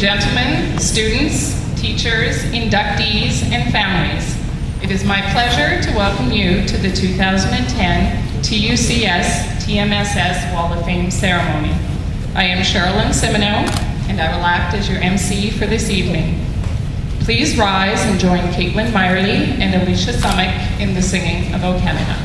gentlemen, students, teachers, inductees, and families, it is my pleasure to welcome you to the 2010 TUCS TMSS Wall of Fame ceremony. I am Sherilyn Simoneau, and I will act as your MC for this evening. Please rise and join Caitlin Meyerly and Alicia Summick in the singing of O Canada.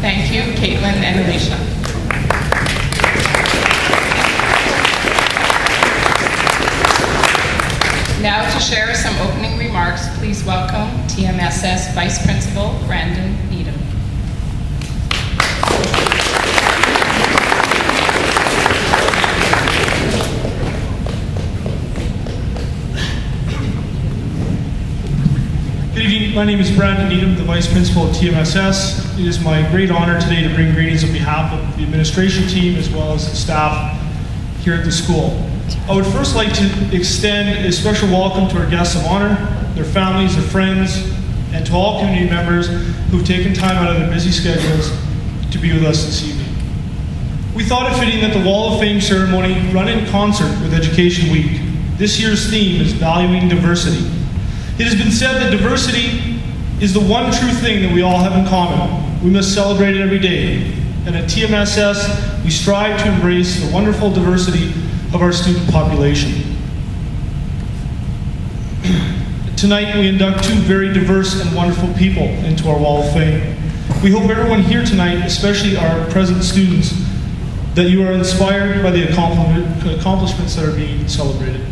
Thank you, Caitlin and Alicia. Now to share some opening remarks, please welcome TMSS Vice Principal Brandon Needham. Good evening, my name is Brandon Needham, the Vice Principal of TMSS. It is my great honor today to bring greetings on behalf of the administration team as well as the staff here at the school. I would first like to extend a special welcome to our guests of honor, their families, their friends, and to all community members who've taken time out of their busy schedules to be with us this evening. We thought it fitting that the Wall of Fame ceremony run in concert with Education Week. This year's theme is Valuing Diversity. It has been said that diversity is the one true thing that we all have in common. We must celebrate it every day. And at TMSS, we strive to embrace the wonderful diversity of our student population. Tonight, we induct two very diverse and wonderful people into our Wall of Fame. We hope everyone here tonight, especially our present students, that you are inspired by the accomplishments that are being celebrated.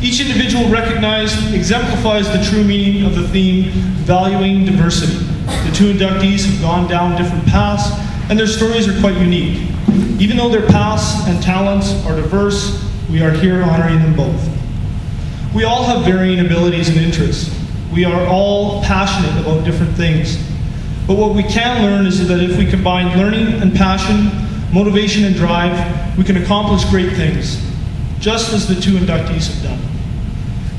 Each individual recognized exemplifies the true meaning of the theme, Valuing Diversity. The two inductees have gone down different paths, and their stories are quite unique. Even though their paths and talents are diverse, we are here honoring them both. We all have varying abilities and interests. We are all passionate about different things. But what we can learn is that if we combine learning and passion, motivation and drive, we can accomplish great things, just as the two inductees have done.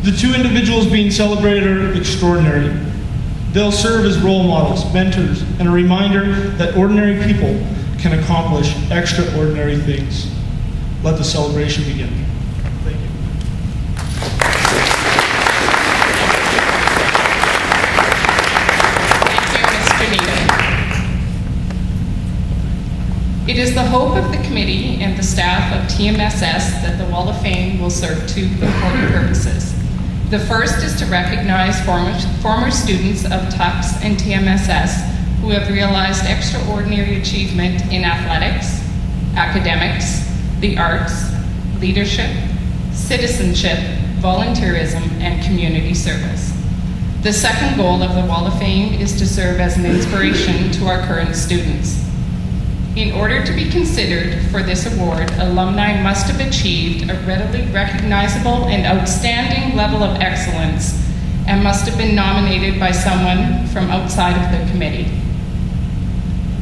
The two individuals being celebrated are extraordinary. They'll serve as role models, mentors, and a reminder that ordinary people can accomplish extraordinary things. Let the celebration begin. Thank you. Thank you, Mr. Needham. It is the hope of the committee and the staff of TMSS that the Wall of Fame will serve two important purposes. The first is to recognize former students of TUCS and TMSS who have realized extraordinary achievement in athletics, academics, the arts, leadership, citizenship, volunteerism, and community service. The second goal of the Wall of Fame is to serve as an inspiration to our current students. In order to be considered for this award, alumni must have achieved a readily recognizable and outstanding level of excellence and must have been nominated by someone from outside of the committee.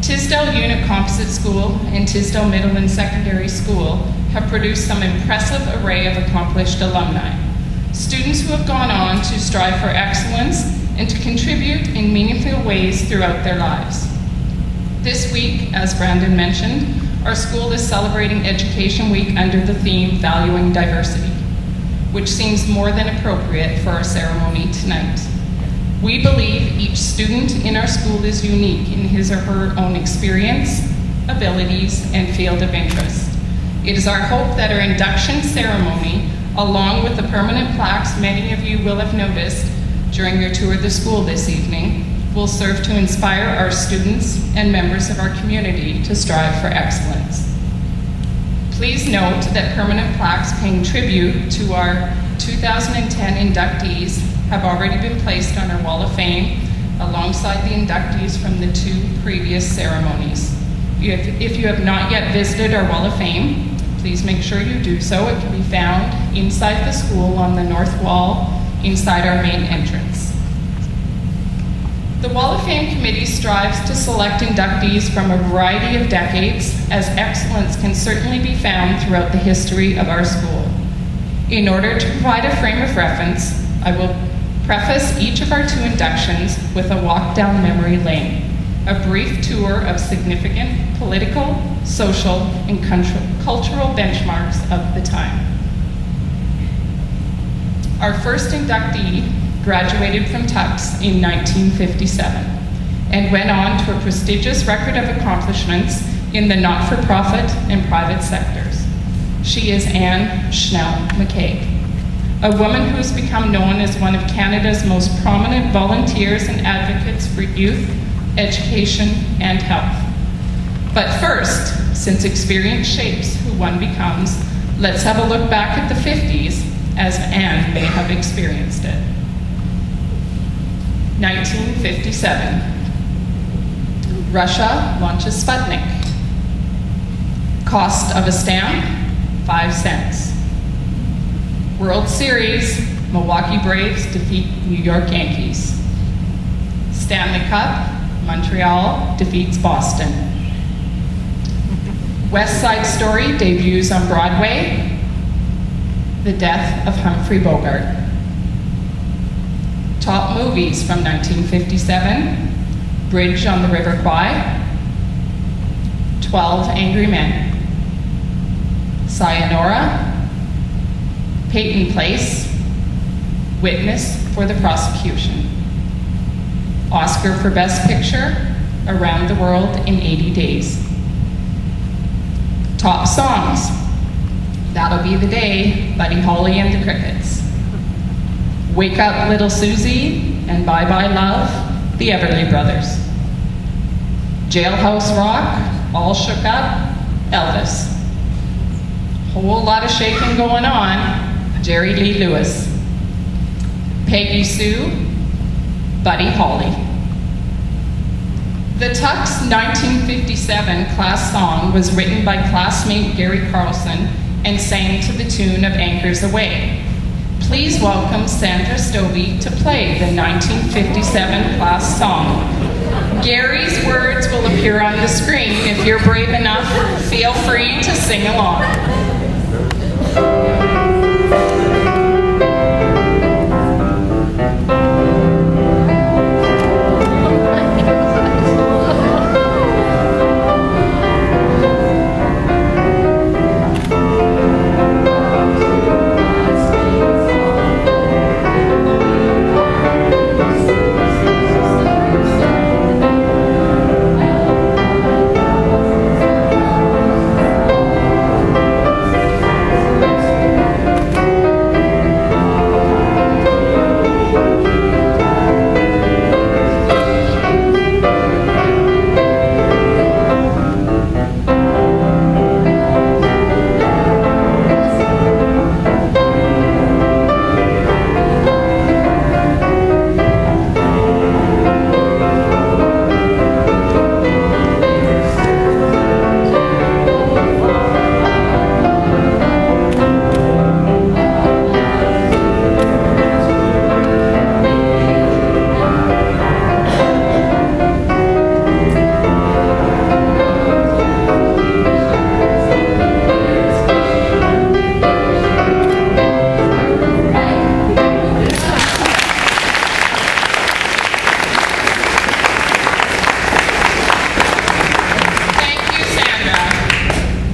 Tisdale Unit Composite School and Tisdale Middle and Secondary School have produced some impressive array of accomplished alumni. Students who have gone on to strive for excellence and to contribute in meaningful ways throughout their lives. This week, as Brandon mentioned, our school is celebrating Education Week under the theme Valuing Diversity, which seems more than appropriate for our ceremony tonight. We believe each student in our school is unique in his or her own experience, abilities, and field of interest. It is our hope that our induction ceremony, along with the permanent plaques many of you will have noticed during your tour of the school this evening, will serve to inspire our students and members of our community to strive for excellence. Please note that permanent plaques paying tribute to our 2010 inductees have already been placed on our Wall of Fame alongside the inductees from the 2 previous ceremonies. If you have not yet visited our Wall of Fame, please make sure you do so. It can be found inside the school on the north wall, inside our main entrance. The Wall of Fame Committee strives to select inductees from a variety of decades, as excellence can certainly be found throughout the history of our school. In order to provide a frame of reference, I will preface each of our 2 inductions with a walk down memory lane, a brief tour of significant political, social, and cultural benchmarks of the time. Our first inductee graduated from TUCS in 1957 and went on to a prestigious record of accomplishments in the not-for-profit and private sectors. She is Anne Schnell McCaig, a woman who has become known as one of Canada's most prominent volunteers and advocates for youth, education, and health. But first, since experience shapes who one becomes, let's have a look back at the 50s as Anne may have experienced it. 1957. Russia launches Sputnik. Cost of a stamp, 5 cents. World Series, Milwaukee Braves defeat New York Yankees. Stanley Cup, Montreal defeats Boston. West Side Story debuts on Broadway. The death of Humphrey Bogart. Top movies from 1957, Bridge on the River Kwai, 12 Angry Men, Sayonara, Peyton Place, Witness for the Prosecution. Oscar for Best Picture, Around the World in 80 Days. Top songs, That'll Be the Day, Buddy Holly and the Crickets. Wake Up Little Susie and Bye Bye Love, the Everly Brothers. Jailhouse Rock, All Shook Up, Elvis. Whole lot of shaking going on, Jerry Lee Lewis. Peggy Sue, Buddy Holly. The TUCS 1957 class song was written by classmate Gary Carlson and sang to the tune of Anchors Aweigh. Please welcome Sandra Stobie to play the 1957 class song. Gary's words will appear on the screen. If you're brave enough, feel free to sing along.